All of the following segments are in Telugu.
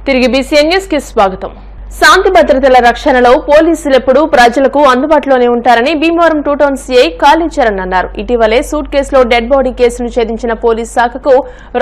తిరిగి బీసీఎన్ న్యూస్ కి స్వాగతం. శాంతి భద్రతల రక్షణలో పోలీసులెప్పుడు ప్రజలకు అందుబాటులోనే ఉంటారని భీమవరం 2 టౌన్ సీఐ కాళీచరణ్ అన్నారు. ఇటీవలే సూట్ కేసులో డెడ్ బాడీ కేసును ఛేదించిన పోలీస్ శాఖకు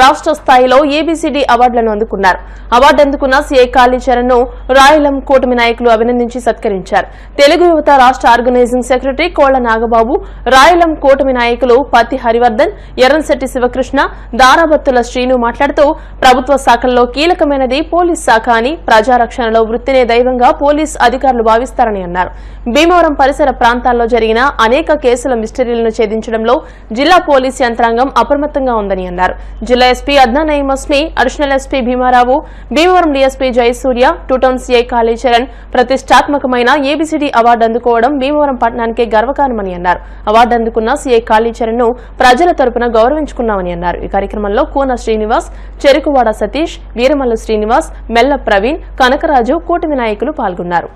రాష్ట్ర స్థాయిలో ఏబీసీడీ అవార్డులను అందుకున్నారు. అవార్డు అందుకున్న సీఐ కాళీచరణ్ ను రాయలం కూటమి నాయకులు అభినందించి సత్కరించారు. తెలుగు యువత రాష్ట్ర ఆర్గనైజింగ్ సెక్రటరీ కోళ్ల నాగబాబు, రాయలం కూటమి నాయకులు పత్తి హరివర్ధన్, ఎర్రంశెట్టి శివకృష్ణ, దారాబత్తుల శ్రీను మాట్లాడుతూ ప్రభుత్వ శాఖల్లో కీలకమైనది పోలీస్ శాఖ అని, ప్రజారక్షణలో వృత్తిని దైవంగా పోలీస్ అధికారులు భావిస్తారని అన్నారు. భీమవరం పరిసర ప్రాంతాల్లో జరిగిన అనేక కేసుల మిస్టరీలను ఛేదించడంలో జిల్లా పోలీసు యంత్రాంగం అప్రమత్తంగా ఉందని అన్నారు. జిల్లా SP Adnan Nayeem Asmi, additional SP Bheemarao, Bhimavaram DSP Jayasuriya, 2 town CI Kalicharan ప్రతిష్టాత్మకమైన ఏబీసీడీ అవార్డు అందుకోవడం భీమవరం పట్టణానికి గర్వకారణమని అన్నారు. అవార్డు అందుకున్న సీఐ కాళీచరణ్ ను ప్రజల తరపున గౌరవించుకున్నామని అన్నారు. ఈ కార్యక్రమంలో కూన శ్రీనివాస్, చెరుకువాడ సతీష్, వీరమల్లు శ్రీనివాస్, మెల్ల ప్రవీణ్, కనకరాజు, కూటమి నాయకులు పాల్గొన్నారు.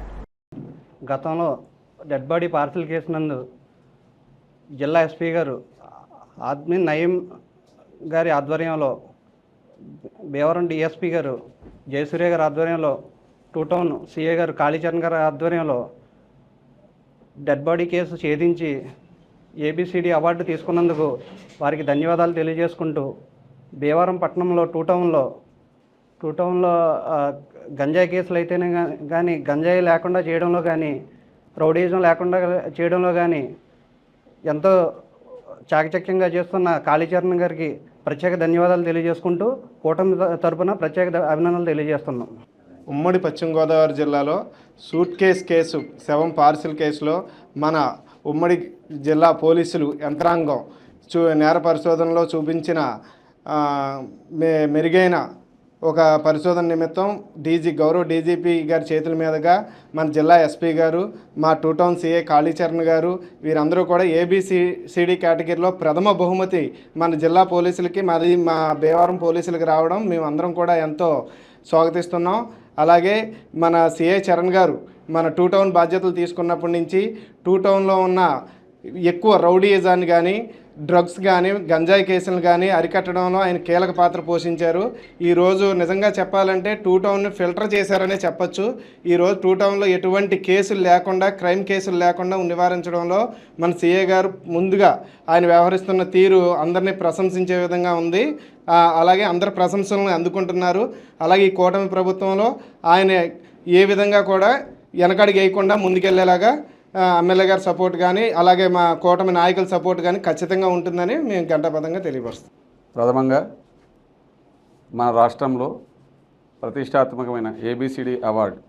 గతంలో డెడ్ బాడీ పార్సల్ కేసు నందు జిల్లా ఎస్పీ గారు అద్నాన్ నయీం గారి ఆధ్వర్యంలో, భీమవరం డిఎస్పీ గారు జయసూర్య గారి ఆధ్వర్యంలో, 2 టౌన్ సిఐ గారు కాళీచరణ్ గారి ఆధ్వర్యంలో డెడ్ బాడీ కేసు ఛేదించి ఏబీసీడీ అవార్డు తీసుకున్నందుకు వారికి ధన్యవాదాలు తెలియజేసుకుంటూ, భీమవరం పట్టణంలో 2 టౌన్లో గంజాయి కేసులు అయితేనే కానీ, గంజాయి లేకుండా చేయడంలో కానీ, రౌడీజం లేకుండా చేయడంలో కానీ ఎంతో చాకచక్యంగా చేస్తున్న కాళీచరణ్ గారికి ప్రత్యేక ధన్యవాదాలు తెలియజేసుకుంటూ కూటమి తరపున ప్రత్యేక అభినందనలు తెలియజేస్తున్నాం. ఉమ్మడి పశ్చిమ గోదావరి జిల్లాలో సూట్ కేసు శవం పార్సిల్ కేసులో మన ఉమ్మడి జిల్లా పోలీసులు యంత్రాంగం నేర పరిశోధనలో చూపించిన మెరుగైన ఒక పరిశోధన నిమిత్తం గౌరవ డీజీపీ గారి చేతుల మీదుగా మన జిల్లా ఎస్పీ గారు, మా 2 టౌన్ సీఏ కాళీచరణ్ గారు, వీరందరూ కూడా ఏబీసీడీ కేటగిరీలో ప్రథమ బహుమతి మన జిల్లా పోలీసులకి, మా భీమవరం పోలీసులకి రావడం మేమందరం కూడా ఎంతో స్వాగతిస్తున్నాం. అలాగే మన సీఏ చరణ్ గారు మన 2 టౌన్ బాధ్యతలు తీసుకున్నప్పటి నుంచి 2 టౌన్లో ఉన్న ఎక్కువ రౌడీయిజాన్ని కానీ, డ్రగ్స్ కానీ, గంజాయి కేసులు కానీ అరికట్టడంలో ఆయన కీలక పాత్ర పోషించారు. ఈరోజు నిజంగా చెప్పాలంటే 2 టౌన్ని ఫిల్టర్ చేశారనే చెప్పచ్చు. ఈరోజు 2 టౌన్లో ఎటువంటి కేసులు లేకుండా, క్రైమ్ కేసులు లేకుండా నివారించడంలో మన సీఏ గారు ముందుగా ఆయన వ్యవహరిస్తున్న తీరు అందరినీ ప్రశంసించే విధంగా ఉంది. అలాగే అందరి ప్రశంసలను అందుకుంటున్నారు. అలాగే ఈ కూటమి ప్రభుత్వంలో ఆయన ఏ విధంగా కూడా వెనకడికి వేయకుండా ముందుకెళ్లేలాగా ఎమ్మెల్యే గారి సపోర్ట్ కానీ, అలాగే మా కూటమి నాయకుల సపోర్ట్ కానీ ఖచ్చితంగా ఉంటుందని మేము గంటాపదంగా తెలియపరుస్తాం. ప్రథమంగా మన రాష్ట్రంలో ప్రతిష్టాత్మకమైన ఏబీసీడీ అవార్డు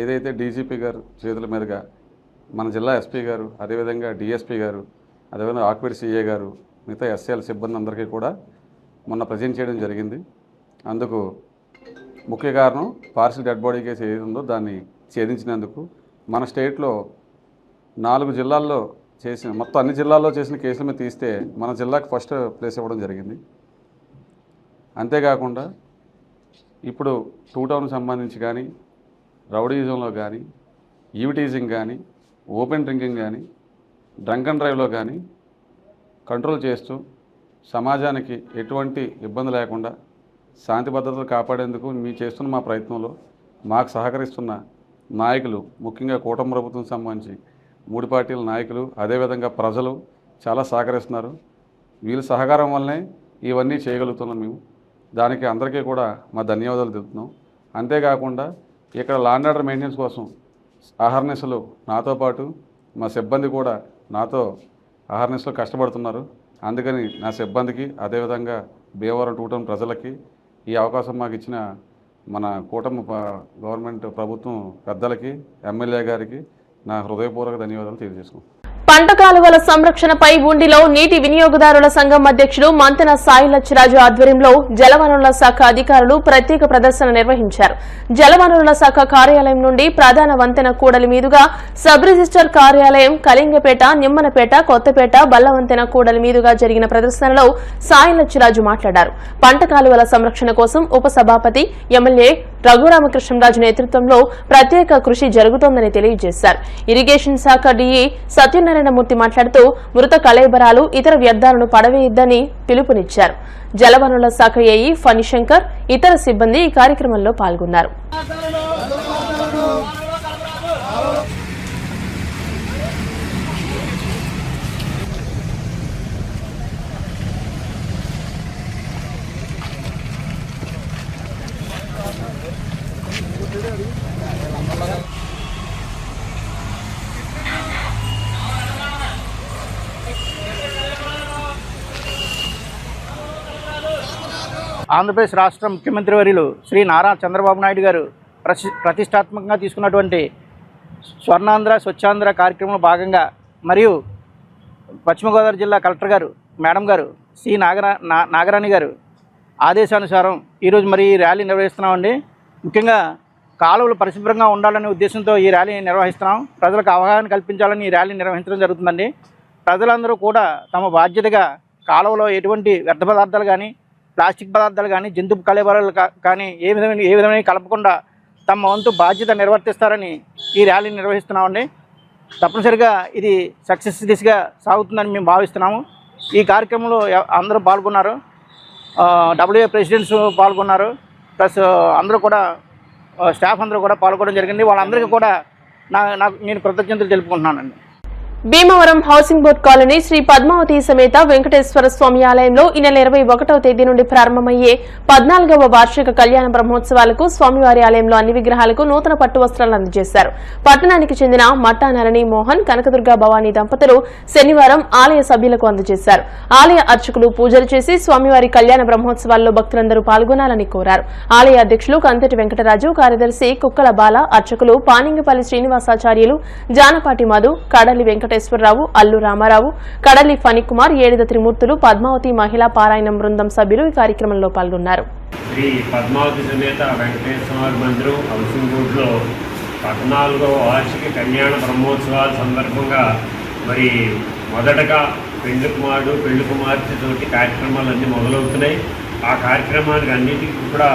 ఏదైతే డీజీపీ గారు చేతుల మీదుగా మన జిల్లా ఎస్పీ గారు, అదేవిధంగా డిఎస్పీ గారు, అదేవిధంగా ఆక్విడ్ సిఏ గారు, మిగతా ఎస్ఎల్ సిబ్బంది అందరికీ కూడా మొన్న ప్రజెంట్ చేయడం జరిగింది. అందుకు ముఖ్య కారణం పార్సిల్ డెడ్ బాడీ కేసు ఏది ఉందో దాన్ని ఛేదించినందుకు. మన స్టేట్లో 4 జిల్లాల్లో చేసిన, మొత్తం అన్ని జిల్లాల్లో చేసిన కేసుల మీద తీస్తే మన జిల్లాకు ఫస్ట్ ప్లేస్ ఇవ్వడం జరిగింది. అంతేకాకుండా ఇప్పుడు 2 టౌన్కి సంబంధించి కానీ, రౌడీజంలో కానీ, ఈవిటీజింగ్ కానీ, ఓపెన్ డ్రింకింగ్ కానీ, డ్రంక్ అండ్ డ్రైవ్లో కానీ కంట్రోల్ చేస్తూ సమాజానికి ఎటువంటి ఇబ్బంది లేకుండా శాంతి భద్రతలు కాపాడేందుకు చేస్తున్న మా ప్రయత్నంలో మాకు సహకరిస్తున్న నాయకులు, ముఖ్యంగా కూటమి ప్రభుత్వం సంబంధించి 3 పార్టీల నాయకులు, అదేవిధంగా ప్రజలు చాలా సహకరిస్తున్నారు. వీళ్ళ సహకారం వల్లనే ఇవన్నీ చేయగలుగుతున్నాం మేము. దానికి అందరికీ కూడా మా ధన్యవాదాలు తెలుపుతున్నాం. అంతేకాకుండా ఇక్కడ లా అండ్ ఆర్డర్ మెయింటెనెన్స్ కోసం అహర్నిశలు నాతో పాటు మా సిబ్బంది కూడా నాతో అహర్నిశలు కష్టపడుతున్నారు. అందుకని నా సిబ్బందికి, అదేవిధంగా భీమవరం 2 టౌన్ ప్రజలకి ఈ అవకాశం మాకు ఇచ్చిన మన కూటమి గవర్నమెంట్ ప్రభుత్వం పెద్దలకి, ఎమ్మెల్యే గారికి నా హృదయపూర్వక ధన్యవాదాలు తెలియజేసుకున్నాను. పంట కాలువల సంరక్షణపై ఉండిలో నీటి వినియోగదారుల సంఘం అధ్యక్షుడు మంతెన సాయి లచ్చిరాజు ఆధ్వర్యంలో జలవనరుల శాఖ అధికారులు ప్రత్యేక ప్రదర్శన నిర్వహించారు. జలవనరుల శాఖ కార్యాలయం నుండి ప్రధాన వంతెన కూడలి మీదుగా సబ్ రిజిస్టర్ కార్యాలయం, కలింగపేట, నిమ్మనపేట, కొత్తపేట, బల్లవంతెన కూడలి మీదుగా జరిగిన ప్రదర్శనలో సాయి లచ్చిరాజు మాట్లాడారు. పంట కాలువల సంరక్షణ కోసం ఉపసభాపతి ఎమ్మెల్యే రఘురామకృష్ణరాజు నేతృత్వంలో ప్రత్యేక కృషి జరుగుతోందని తెలియజేశారు. ఇరిగేషన్ శాఖ డీఈ సత్యనారాయణ సత్యనారాయణమూర్తి మాట్లాడుతూ మృత కళేబరాలు ఇతర వ్యర్థాలను పడవేయొద్దని పిలుపునిచ్చారు. జలవనరుల శాఖ ఏఈ ఫణిశంకర్, ఇతర సిబ్బంది ఈ కార్యక్రమంలో పాల్గొన్నారు. ఆంధ్రప్రదేశ్ రాష్ట్ర ముఖ్యమంత్రి వర్యులు శ్రీ నారా చంద్రబాబు నాయుడు గారు ప్రతిష్టాత్మకంగా తీసుకున్నటువంటి స్వర్ణాంధ్ర స్వచ్ఛాంధ్ర కార్యక్రమంలో భాగంగా మరియు పశ్చిమ గోదావరి జిల్లా కలెక్టర్ గారు మేడం గారు సి నాగరాణి గారు ఆదేశానుసారం ఈరోజు మరి ఈ ర్యాలీ నిర్వహిస్తున్నామండి. ముఖ్యంగా కాలువలు పరిశుభ్రంగా ఉండాలనే ఉద్దేశంతో ఈ ర్యాలీ నిర్వహిస్తున్నాం. ప్రజలకు అవగాహన కల్పించాలని ఈ ర్యాలీ నిర్వహించడం జరుగుతుందండి. ప్రజలందరూ కూడా తమ బాధ్యతగా కాలువలో ఎటువంటి వ్యర్థ పదార్థాలు కానీ, ప్లాస్టిక్ పదార్థాలు కానీ, జంతు కళేబరాలు కానీ ఏ విధమైన కలపకుండా తమ వంతు బాధ్యత నిర్వర్తిస్తారని ఈ ర్యాలీ నిర్వహిస్తున్నామండి. తప్పనిసరిగా ఇది సక్సెస్ దిశగా సాగుతుందని మేము భావిస్తున్నాము. ఈ కార్యక్రమంలో అందరూ పాల్గొన్నారు. WA ప్రెసిడెంట్స్ పాల్గొన్నారు. ప్లస్ అందరూ కూడా స్టాఫ్ అందరూ కూడా పాల్గొనడం జరిగింది. వాళ్ళందరికీ కూడా నేను కృతజ్ఞతలు తెలుపుకుంటున్నానండి. Bhimavaram housing board colony Sri Padmavathi సమేత వెంకటేశ్వర స్వామి ఆలయంలో ఈ నెల 21వ తేదీ నుండి ప్రారంభమయ్యే 14వ వార్షిక కళ్యాణ బ్రహ్మోత్సవాలకు స్వామివారి ఆలయంలో అన్ని విగ్రహాలకు నూతన పట్టు వస్త్రాలు అందజేశారు. పట్టణానికి చెందిన మట్టా నరణి మోహన్, కనకదుర్గ భవానీ దంపతులు శనివారం ఆలయ సభ్యులకు అందజేశారు. ఆలయ అర్చకులు పూజలు చేసి స్వామివారి కళ్యాణ బ్రహ్మోత్సవాల్లో భక్తులందరూ పాల్గొనాలని కోరారు. ఆలయ అధ్యక్షులు కంతటి వెంకటరాజు, కార్యదర్శి కుక్కల బాల, అర్చకులు పానింగిపల్లి శ్రీనివాసాచార్యులు, జానపాటి మధు, కడలి వెంకటేశ్వరరావు, అల్లు రామారావు, కడలి ఫణికుమార్, ఏడిద త్రిమూర్తులు, పద్మావతి మహిళా పారాయణం బృందం సభ్యులు ఈ కార్యక్రమంలో పాల్గొన్నారు. శ్రీ పద్మావతి సమేత వెంకటేశ్వర మందిరం హౌసింగ్ బోర్డులో 14వ వార్షిక కళ్యాణ బ్రహ్మోత్సవాల సందర్భంగా మరి మొదటగా పెళ్లి కుమారుడు పెళ్లి కుమార్తెతోటి కార్యక్రమాలన్నీ మొదలవుతున్నాయి. ఆ కార్యక్రమానికి అన్నిటికీ కూడా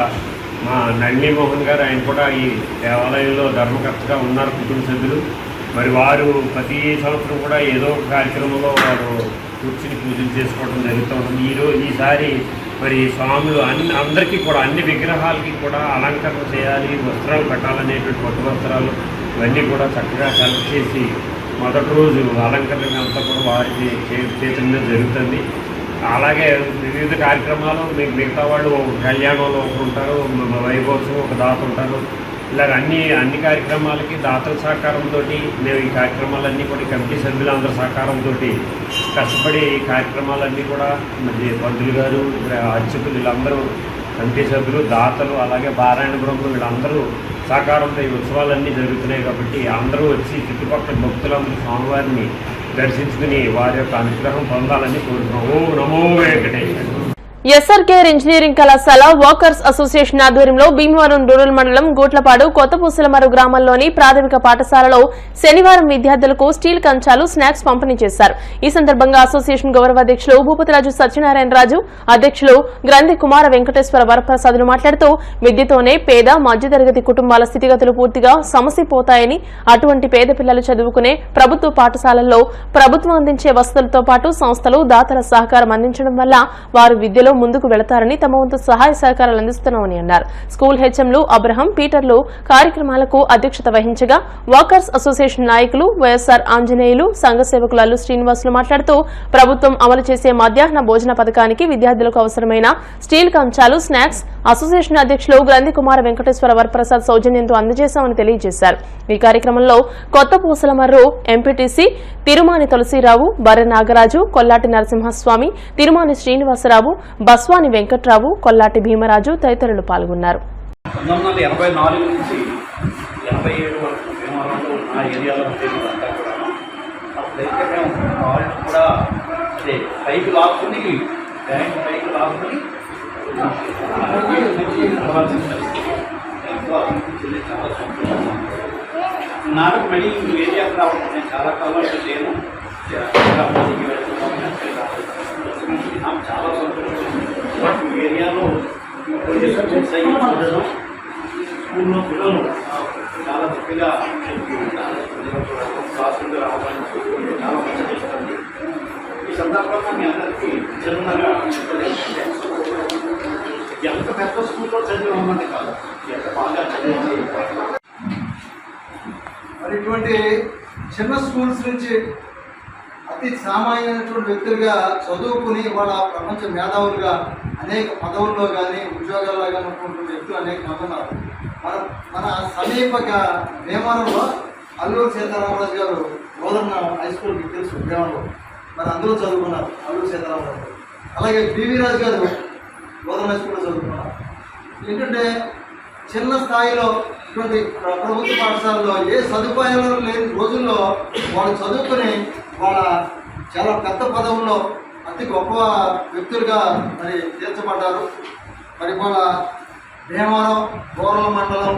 మా నళిని మోహన్ గారు, ఆయన కూడా ఈ దేవాలయంలో ధర్మకర్తగా ఉన్నారు, కుటుంబ సభ్యులు. మరి వారు ప్రతి సంవత్సరం కూడా ఏదో ఒక కార్యక్రమంలో వారు కూర్చుని పూజలు చేసుకోవడం జరుగుతూ ఉంటుంది. ఈసారి మరి స్వాములు అందరికీ కూడా అన్ని విగ్రహాలకి కూడా అలంకరణ చేయాలి, వస్త్రాలు పెట్టాలనేటువంటి కొత్త వస్త్రాలు ఇవన్నీ కూడా చక్కగా కలెక్ట్ చేసి మొదటి రోజు అలంకరణ అంతా కూడా వారి చేతుల మీద జరుగుతుంది. అలాగే వివిధ కార్యక్రమాలు మిగతా వాళ్ళు ఒక కళ్యాణంలో ఒకరు ఉంటారు, వైభోత్సవం ఒక దాత ఉంటారు. ఇలాగ అన్ని కార్యక్రమాలకి దాతల సహకారంతో మేము ఈ కార్యక్రమాలన్నీ కూడా కమిటీ సభ్యులందరి సహకారంతో కష్టపడి ఈ కార్యక్రమాలన్నీ కూడా మరి పంతులు గారు, అర్చకులు, వీళ్ళందరూ కమిటీ సభ్యులు, దాతలు, అలాగే పారాయణ బృందం వీళ్ళందరూ సహకారంతో ఈ ఉత్సవాలన్నీ జరుగుతున్నాయి. కాబట్టి అందరూ వచ్చి చుట్టుపక్కల భక్తులందరూ స్వామివారిని దర్శించుకుని వారి యొక్క అనుగ్రహం పొందాలని కోరుతున్నాం. ఓం నమో వెంకటేశ్వర. ఎస్ఆర్కేఆర్ ఇంజనీరింగ్ కళాశాల వాకర్స్ అసోసియేషన్ ఆధ్వర్యంలో భీమవరం రూరల్ మండలం గోట్లపాడు కొత్తపూసలమరు గ్రామంలోని ప్రాథమిక పాఠశాలలో శనివారం విద్యార్థులకు స్టీల్ కంచాలు, స్నాక్స్ పంపిణీ చేశారు. ఈ సందర్భంగా అసోసియేషన్ గౌరవ అధ్యక్షులు భూపతిరాజు సత్యనారాయణరాజు, అధ్యక్షులు గ్రంథి కుమార వెంకటేశ్వర వరప్రసాదులు మాట్లాడుతూ విద్యతోనే పేద మధ్యతరగతి కుటుంబాల స్థితిగతులు పూర్తిగా సమసిపోతాయని, అటువంటి పేద పిల్లలు చదువుకునే ప్రభుత్వ పాఠశాలల్లో ప్రభుత్వం అందించే వసతులతో పాటు సంస్థలు, దాతల సహకారం అందించడం వల్ల వారు విద్యలో ముందుకు వెళతారని, తమ వంతు సహాయ సహకారాలు అందిస్తున్నామని అన్నారు. స్కూల్ హెచ్ఎంలు అబ్రహం, పీటర్లు కార్యక్రమాలకు అధ్యక్షత వహించగా వాకర్స్ అసోసియేషన్ నాయకులు వైఎస్ఆర్ ఆంజనేయులు, సంఘ సేవకులు అల్లు శ్రీనివాసులు మాట్లాడుతూ ప్రభుత్వం అమలు చేసే మధ్యాహ్న భోజన పథకానికి విద్యార్థులకు అవసరమైన స్టీల్ కంచాలు, స్నాక్స్ అసోసియేషన్ అధ్యక్షులు గ్రంథి కుమార వెంకటేశ్వర వరప్రసాద్ సౌజన్యంతో అందజేశామని తెలియజేశారు. ఈ కార్యక్రమంలో కొత్త పూసలమర్రు ఎంపీటీసీ తిరుమాని తులసిరావు, బర్రె నాగరాజు, కొల్లాటి నరసింహస్వామి, తిరుమాని శ్రీనివాసరావు, బస్వాని వెంకట్రావు, కొల్లాటి భీమరాజు తదితరులు పాల్గొన్నారు. 1984 నుంచి 87 వరకు భీమవరంలో ఆ ఏరియాలో ఉండేదంతా కూడా అప్పుడైతే మేము కాళ్ళు కూడా అదే పైకి లాక్కుని బ్యాంక్ పైకి లాక్కుని చాలా సంతోషం. నాకు మళ్ళీ ఏరియాకి రావడం నేను చాలా కాలం లేను, నాకు చాలా సంతోషం. ఏరియాలో చూడడం స్కూల్లో పిల్లలు చాలా చక్కగా క్లాసులు ఆహ్వానించి చాలా మంచి చేస్తుంది. ఈ సందర్భంగా మీ అందరికీ చిన్నగా ఎంత పెద్ద స్కూల్లో చదివామని కాదు, ఎంత బాగా చదివామని. మరి ఇటువంటి చిన్న స్కూల్స్ నుంచి అతి సామాన్యమైనటువంటి వ్యక్తులుగా చదువుకుని వాళ్ళ ప్రపంచ మేధావులుగా అనేక పదవుల్లో కానీ ఉద్యోగాల్లో కానీ ఉన్నటువంటి వ్యక్తులు అనేక మంది ఉన్నారు. మన సమీప భీమవరంలో అల్లూరు సీతారామరాజు గారు బోధన హై స్కూల్ మీకు తెలుసు భీమవరంలో, మరి అందరూ చదువుకున్నారు అల్లూరు సీతారామరాజు గారు. అలాగే పివి రాజు గారు బోధన హై స్కూల్లో చదువుకున్నారు. ఏంటంటే చిన్న స్థాయిలో ఇటువంటి ప్రభుత్వ పాఠశాలలో ఏ సదుపాయాలు లేని రోజుల్లో వాళ్ళు చదువుకుని వాళ్ళ చాలా పెద్ద పదవుల్లో అతి గొప్ప వ్యక్తులుగా మరి తీర్చబడ్డారు. మరి వాళ్ళ భీమవరం, గోరల మండలం,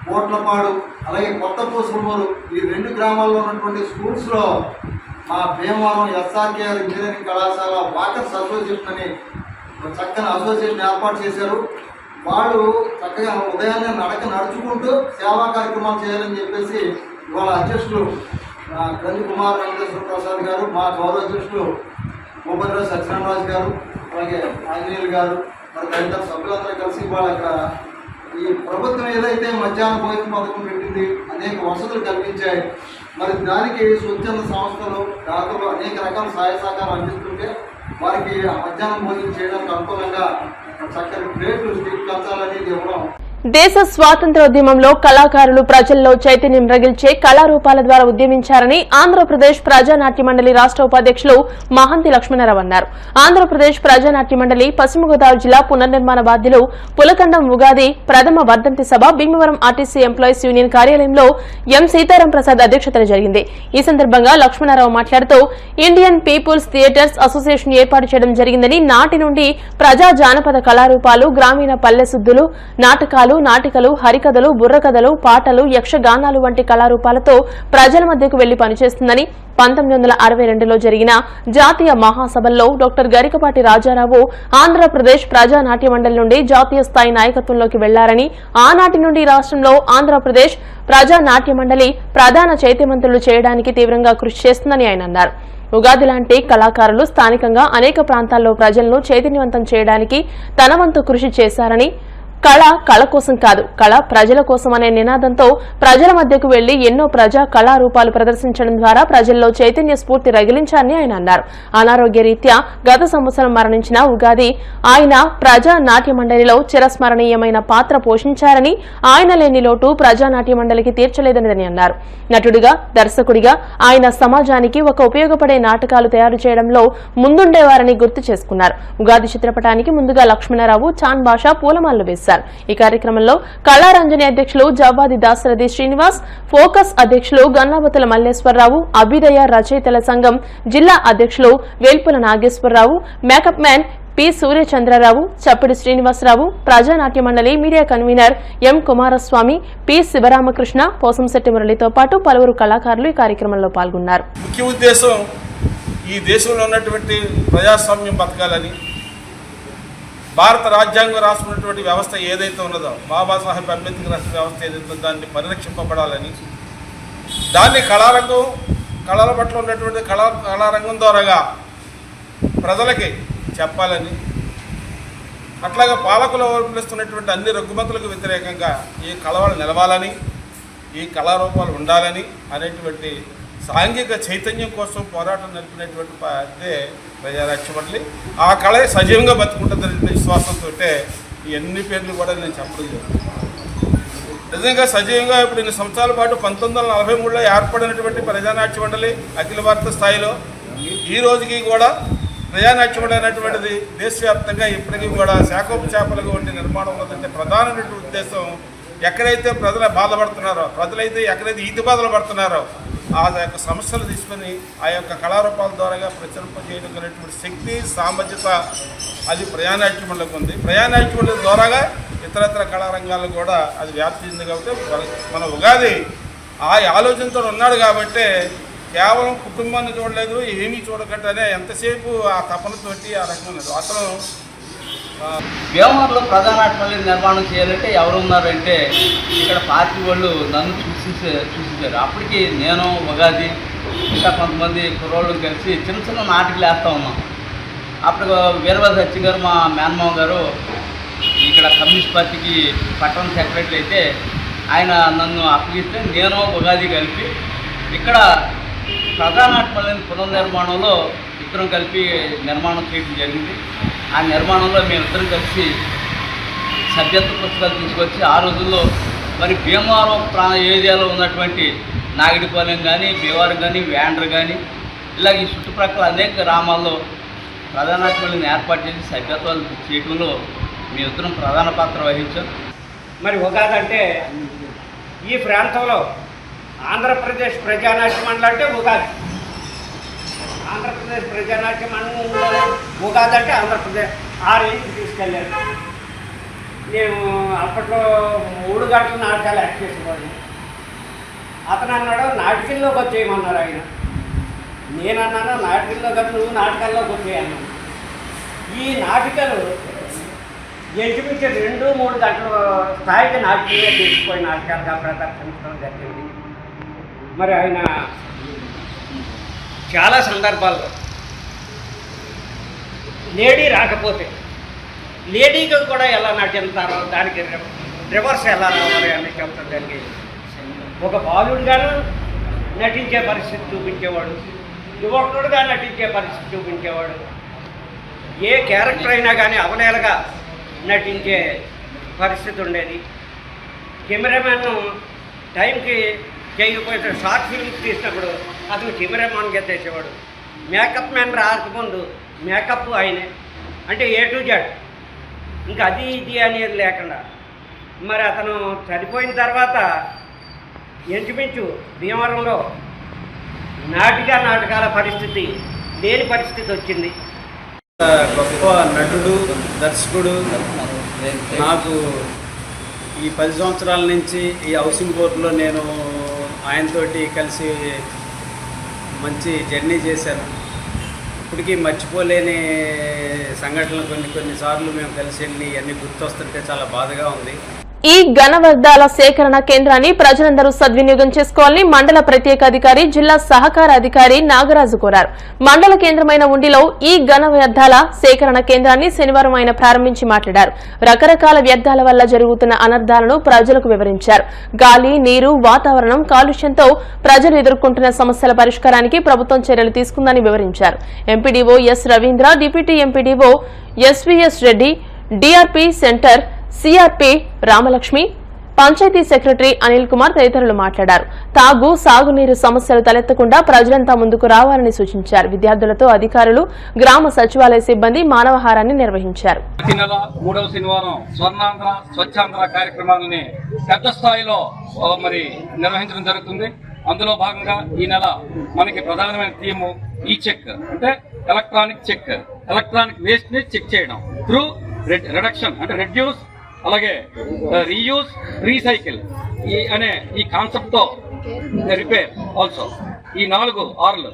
కోట్లపాడు, అలాగే కొత్త పూసలమూరు ఈ 2 గ్రామాల్లో ఉన్నటువంటి స్కూల్స్లో మా భీమవరం ఎస్ఆర్కేఆర్ ఇంజనీరింగ్ కళాశాల వాకర్స్ అసోసియేషన్ అని చక్కని అసోసియేషన్ ఏర్పాటు చేశారు. వాళ్ళు చక్కగా ఉదయాన్నే నడుచుకుంటూ సేవా కార్యక్రమాలు చేయాలని చెప్పేసి ఇవాళ అధ్యక్షులు గంజి కుమార్ వెంకటేశ్వర ప్రసాద్ గారు, మా గౌరవ అధ్యక్షులు గోపతిరాజు సత్యనారాయణ గారు, అలాగే ఆంజనేయులు గారు, మరి తదితర సభ్యులందరూ కలిసి ఇవాళ ఇక్కడ ఈ ప్రభుత్వం ఏదైతే మధ్యాహ్న భోజన పథకం పెట్టింది, అనేక వసతులు కల్పించాయి. మరి దానికి స్వచ్ఛంద సంస్థలు దాతలు అనేక రకాల సహాయ సహకారం అందిస్తుంటే వారికి ఆ మధ్యాహ్నం భోజనం చేయడానికి అనుకూలంగా చక్కని ప్లేట్లు స్టీల్ కంచాలనేది ఇవ్వడం. దేశ స్వాతంత్ర్యోద్యమంలో కళాకారులు ప్రజల్లో చైతన్యం రగిల్చే కళారూపాల ద్వారా ఉద్యమించారని ఆంధ్రప్రదేశ్ ప్రజానాట్య మండలి రాష్ట్ర ఉపాధ్యక్షులు మహంతి లక్ష్మణరావు అన్నారు. ఆంధ్రప్రదేశ్ ప్రజానాట్య మండలి పశ్చిమ గోదావరి జిల్లా పునర్నిర్మాణ బాధ్యులు పులకండం ఉగాది ప్రథమ వర్ధంతి సభ భీమవరం ఆర్టీసీ ఎంప్లాయీస్ యూనియన్ కార్యాలయంలో ఎం సీతారాం ప్రసాద్ అధ్యక్షతన జరిగింది. ఈ సందర్భంగా లక్ష్మణరావు మాట్లాడుతూ ఇండియన్ పీపుల్స్ థియేటర్స్ అసోసియేషన్ ఏర్పాటు చేయడం జరిగిందని, నాటి నుండి ప్రజా జానపద కళారూపాలు, గ్రామీణ పల్లె సుద్దులు, నాటకాలు, నాటికలు, హరికథలు, బుర్రకథలు, పాటలు, యక్షగానాలు వంటి కళారూపాలతో ప్రజల మధ్యకు వెళ్లి పనిచేస్తుందని, 1962లో జరిగిన జాతీయ మహాసభల్లో డాక్టర్ గరికపాటి రాజారావు ఆంధ్రప్రదేశ్ ప్రజానాట్య మండలి నుండి జాతీయ స్థాయి నాయకత్వంలోకి వెళ్లారని, ఆనాటి నుండి రాష్ట్రంలో ఆంధ్రప్రదేశ్ ప్రజానాట్య మండలి ప్రధాన చైతన్యవంతులు చేయడానికి తీవ్రంగా కృషి చేస్తుందని ఆయన అన్నారు. ఉగాది లాంటి కళాకారులు స్థానికంగా అనేక ప్రాంతాల్లో ప్రజలను చైతన్యవంతం చేయడానికి తన వంతు కృషి చేశారని, కళ కోసం కాదు, కళ ప్రజల కోసం అనే నినాదంతో ప్రజల మధ్యకు వెళ్లి ఎన్నో ప్రజా కళారూపాలు ప్రదర్శించడం ద్వారా ప్రజల్లో చైతన్య స్ఫూర్తి రగిలించారని ఆయన అన్నారు. అనారోగ్య రీత్యా గత సంవత్సరం మరణించిన ఉగాది ఆయన ప్రజా నాట్య మండలిలో చిరస్మరణీయమైన పాత్ర పోషించారని, ఆయన లేని లోటు ప్రజానాట్య మండలికి తీర్చలేదని అన్నారు. నటుడిగా, దర్శకుడిగా ఆయన సమాజానికి ఒక ఉపయోగపడే నాటకాలు తయారు చేయడంలో ముందుండేవారని గుర్తు చేసుకున్నారు. ఉగాది చిత్రపటానికి ముందుగా లక్ష్మణరావు చాన్ భాష పూలమాలలు వేశారు. ఈ కార్యక్రమంలో కళారంజని అధ్యక్షులు జవ్వాది దాశరథి శ్రీనివాస్, ఫోకస్ అధ్యక్షులు గన్నావతుల మల్లేశ్వరరావు, అభ్యుదయ రచయితల సంఘం జిల్లా అధ్యక్షులు Velpula Nageswararao, makeup man P Suryachandrarao, Chappidi Srinivasarao, Prajanatya Mandali media convener M Kumaraswamy, P Sivaramakrishna, Posamsetty మురళితో పాటు పలువురు కళాకారులు ఈ కార్యక్రమంలో పాల్గొన్నారు. ముఖ్య ఉద్దేశం ఈ దేశంలో ఉన్నటువంటి ప్రజాస్వామ్యం బతకాలని, భారత రాజ్యాంగం రాసుకున్నటువంటి వ్యవస్థ ఏదైతే ఉన్నదో, బాబాసాహెబ్ అంబేద్కర్ రాసిన వ్యవస్థ ఏదైతే దాన్ని పరిరక్షింపబడాలని, దాన్ని కళల పట్ల ఉన్నటువంటి కళారంగం ద్వారాగా ప్రజలకి చెప్పాలని, అట్లాగా పాలకులు అవలంబిస్తున్నటువంటి అన్ని రుగ్మతులకు వ్యతిరేకంగా ఈ కళలు నిలవాలని, ఈ కళారూపాలు ఉండాలని అనేటువంటి సాంఘిక చైతన్యం కోసం పోరాటం నడిపినటువంటి అదే ప్రజానాట్య మండలి. ఆ కళ సజీవంగా బతుకుంటుందనే విశ్వాసంతో ఈ అన్ని పేర్లు కూడా నేను చెప్పడం జరుగుతుంది. నిజంగా సజీవంగా ఇప్పుడు ఇన్ని సంవత్సరాల పాటు 1943లో ఏర్పడినటువంటి ప్రజానాట్య మండలి అఖిల భారత స్థాయిలో ఈ రోజుకి కూడా ప్రజానాట్య మండలి అనేటువంటిది దేశవ్యాప్తంగా ఇప్పటికీ కూడా శాఖోపశాఖలుగా ఉండే నిర్మాణం ఉన్నదంటే ప్రధానమైనటువంటి ఉద్దేశం, ఎక్కడైతే ప్రజలు బాధపడుతున్నారో, ప్రజలైతే ఎక్కడైతే ఈతి బాధలు పడుతున్నారో ఆ యొక్క సమస్యలు తీసుకొని ఆ యొక్క కళారూపాల ద్వారా ప్రచురింపజేయడం అనేటువంటి శక్తి, సామర్థ్యత అది ప్రజానాట్య మండలికి ఉంది. ప్రజానాట్య మండలి ద్వారాగా ఇతరత్ర కళారంగాలు కూడా అది వ్యాప్తి చెంది కాబట్టి మన ఉగాది ఆ ఆలోచనతో ఉన్నాడు కాబట్టి కేవలం కుటుంబాన్ని చూడలేదు, ఏమీ చూడకట్టనే ఎంతసేపు ఆ తపనతోటి ఆ రకమైనది. అతను భీమవరంలో ప్రధాన ఆటపల్లి నిర్మాణం చేయాలంటే ఎవరు ఉన్నారంటే ఇక్కడ పార్టీ వాళ్ళు నన్ను చూసించారు. అప్పటికి నేను ఉగాది ఇంకా కొంతమంది కుర్రోళ్ళు కలిసి చిన్న చిన్న నాటికలు వేస్తూ ఉన్నాం. అప్పుడు వీరభద్ర సత్యం గారు మా మేనమామ గారు ఇక్కడ కమ్యూనిస్ట్ పార్టీకి పట్టణ సెక్రటరీ అయితే ఆయన నన్ను అప్పగిస్తే నేను ఉగాది కలిపి ఇక్కడ ప్రధాన ఆటపల్లి పునర్నిర్మాణంలో ఇద్దరం కలిపి నిర్మాణం చేయడం జరిగింది. ఆ నిర్మాణంలో మేమిద్దరం కలిసి సభ్యత్వ పుస్తకాలు తీసుకొచ్చి ఆ రోజుల్లో మరి భీమవరం ఏరియాలో ఉన్నటువంటి నాగిడిపాలెం కానీ భీమవరం కానీ వ్యాండ్ర కానీ ఇలా ఈ చుట్టుప్రక్కల అనేక గ్రామాల్లో ప్రధాన ఆటపల్లిని ఏర్పాటు చేసి సభ్యత్వాలు చేయడంలో మేమిద్దరం ప్రధాన పాత్ర వహించాం. మరి ఉగాది అంటే ఈ ప్రాంతంలో ఆంధ్రప్రదేశ్ ప్రజానాట్య మండలి అంటే ఉగాది. ఆంధ్రప్రదేశ్ ప్రజానాట్య మండలి ఉగాది అంటే ఆంధ్రప్రదేశ్ ఆ రేంజ్కి తీసుకెళ్ళారు. నేను అప్పట్లో 3 గంటల నాటకాలు యాక్ట్ చేసేవాడిని. అతను అన్నాడు నాటకంలోకి వచ్చేయమన్నారు ఆయన. నేనన్నాను నాటకంలో కాదు నువ్వు నాటకాల్లోకి వచ్చేయన్నాను. ఈ నాటకాలు ఇంచుమించు 2-3 గంటల స్థాయికి నాటకంగా తీసుకుపోయి నాటకాలుగా ప్రదర్శించడం జరిగింది. మరి ఆయన చాలా సందర్భాల్లో లేడీ రాకపోతే లేడీగా కూడా ఎలా నటిస్తారో దానికి రివర్స్ ఎలా రావాలి అని చెప్పడం జరిగేది. ఒక బాలుడిగాను నటించే పరిస్థితి చూపించేవాడు, యువకుడుగా నటించే పరిస్థితి చూపించేవాడు. ఏ క్యారెక్టర్ అయినా కానీ అవలేలగా నటించే పరిస్థితి ఉండేది. కెమెరామెన్ టైంకి చేయకపోతే షార్ట్ ఫిల్మ్స్ తీసినప్పుడు అతను కెమెరామెన్గా తెచ్చేవాడు. మేకప్ మ్యాన్ రాకముందు మేకప్ ఆయనే, అంటే A to Z, ఇంకా అది ఇది అనేది లేకుండా. మరి అతను చనిపోయిన తర్వాత ఇంచుమించు భీమవరంలో నాటకాల పరిస్థితి లేని పరిస్థితి వచ్చింది. గొప్ప నటుడు, దర్శకుడు. నాకు ఈ 10 సంవత్సరాల నుంచి ఈ హౌసింగ్ బోర్డులో నేను ఆయనతోటి కలిసి మంచి జర్నీ చేశాను. ఇప్పటికీ మర్చిపోలేని సంఘటనలు కొన్నిసార్లు మేము కలిసి వెళ్ళి అన్నీ గుర్తొస్తుంటే చాలా బాధగా ఉంది. ఈ ఘన వ్యర్థాల సేకరణ కేంద్రాన్ని ప్రజలందరూ సద్వినియోగం చేసుకోవాలని మండల ప్రత్యేక అధికారి జిల్లా సహకార అధికారి నాగరాజు కోరారు. మండల కేంద్రమైన ఉండిలో ఈ ఘన వ్యర్థాల సేకరణ కేంద్రాన్ని శనివారం ఆయన ప్రారంభించి మాట్లాడారు. రకరకాల వ్యర్థాల వల్ల జరుగుతున్న అనర్థాలను ప్రజలకు వివరించారు. గాలి, నీరు, వాతావరణం కాలుష్యంతో ప్రజలు ఎదుర్కొంటున్న సమస్యల పరిష్కారానికి ప్రభుత్వం చర్యలు తీసుకుందని వివరించారు. MPDO S Ravindra, deputy MPDO SVS Reddy, DRP center CRP Ramalakshmi, panchayat secretary Anil Kumar తదితరులు మాట్లాడారు. తాగు, సాగునీరు సమస్యలు తలెత్తకుండా ప్రజలంతా ముందుకు రావాలని సూచించారు. విద్యార్థులతో అధికారులు, గ్రామ సచివాలయ సిబ్బంది మానవహారాన్ని నిర్వహించారు. ప్రతి నెల 3వ శనివారం స్వర్ణాంధ్ర స్వచ్ఛాంధ్ర కార్యక్రమాలని పెద్ద స్థాయిలో మరి నిర్వహించడం జరుగుతుంది. అందులో భాగంగా ఈ నెల మనకి ప్రధానమైన థీమ్ ఈ చెక్, అంటే ఎలక్ట్రానిక్ చెక్. ఎలక్ట్రానిక్ వేస్ట్ ని చెక్ చేయడం త్రూ రిడక్షన్, అంటే రెడ్యూస్, అలాగే రీయూజ్, రీసైకిల్ అనే ఈ కాన్సెప్ట్ తో రిపేర్ ఆల్సో, ఈ 4 Rలు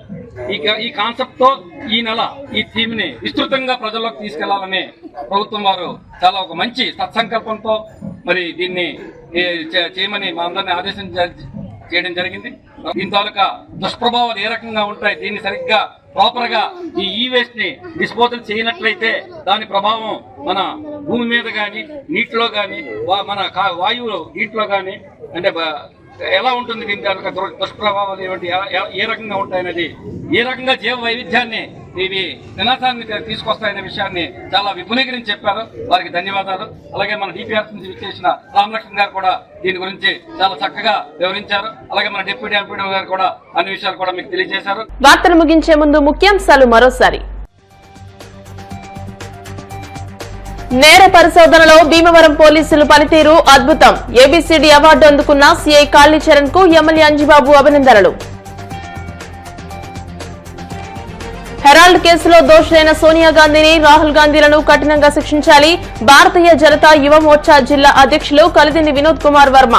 ఈ కాన్సెప్ట్ తో ఈ నెల ఈ థీమ్ ని విస్తృతంగా ప్రజల్లోకి తీసుకెళ్లాలని ప్రభుత్వం వారు చాలా ఒక మంచి సత్సంకల్పంతో మరి దీన్ని చేయమని మా అందరినీ ఆదేశం చేయడం జరిగింది. దీని తాలూకా దుష్ప్రభావాలు ఏ రకంగా ఉంటాయి, దీన్ని సరిగ్గా ప్రాపర్ గా ఈ వేస్ట్ ని డిస్పోజల్ చేయనట్లయితే దాని ప్రభావం మన భూమి మీద కానీ, నీటిలో కానీ, మన వాయువులో నీటిలో కానీ అంటే ఎలా ఉంటుంది, దీని తాలూకా దుష్ప్రభావాలు ఏమిటి, ఏ రకంగా ఉంటాయనేది, ఏ రకంగా జీవ వైవిధ్యాన్ని ఇవి వినాశాన్ని తీసుకొస్తాయనే విషయాన్ని చాలా విపులీకరించి చెప్పారు. వారికి ధన్యవాదాలు. అలాగే మన డిపిఆర్ నుంచి విచ్చేసిన రామలక్ష్మణ్ గారు కూడా దీని గురించి చాలా చక్కగా వివరించారు. అలాగే మన డిప్యూటీ ఎంపీడీ గారు కూడా అన్ని విషయాలు కూడా మీకు తెలియజేశారు. వార్తలు ముగించే ముందు ముఖ్యాంశాలు మరోసారి. నేర పరిశోధనలో భీమవరం పోలీసులు పనితీరు అద్భుతం. ఏబీసీడీ అవార్డు అందుకున్న సీఐ కాళీచరణ్ కు ఎమ్మెల్యే అంజిబాబు అభినందనలు. హెరాల్డ్ కేసులో దోషులైన సోనియా గాంధీని, రాహుల్ గాంధీలను కఠినంగా శిక్షించాలి. భారతీయ జనతా యువ మోర్చా జిల్లా అధ్యక్షులు కలిదిండి వినోద్ కుమార్ వర్మ.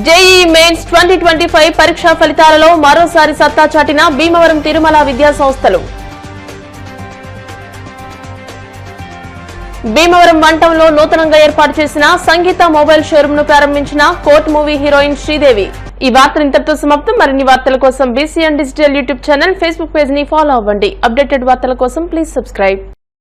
జేఈఈ మెయిన్స్ 2025 పరీక్షా ఫలితాలలో మరోసారి సత్తా చాటిన భీమవరం తిరుమల విద్యా సంస్థలు. భీమవరం వంటంలో నూతనంగా ఏర్పాటు చేసిన సంగీత మొబైల్ షోరూమ్ ను ప్రారంభించిన కోర్ట్ మూవీ హీరోయిన్ శ్రీదేవి. ఈ వార్తలు ఇంతటితో సమాప్తం. మరిన్ని వార్తల కోసం BCN digital YouTube channel, Facebook page ని ఫాలో అవ్వండి. అప్డేటెడ్ వార్తల కోసం ప్లీజ్ సబ్స్క్రైబ్.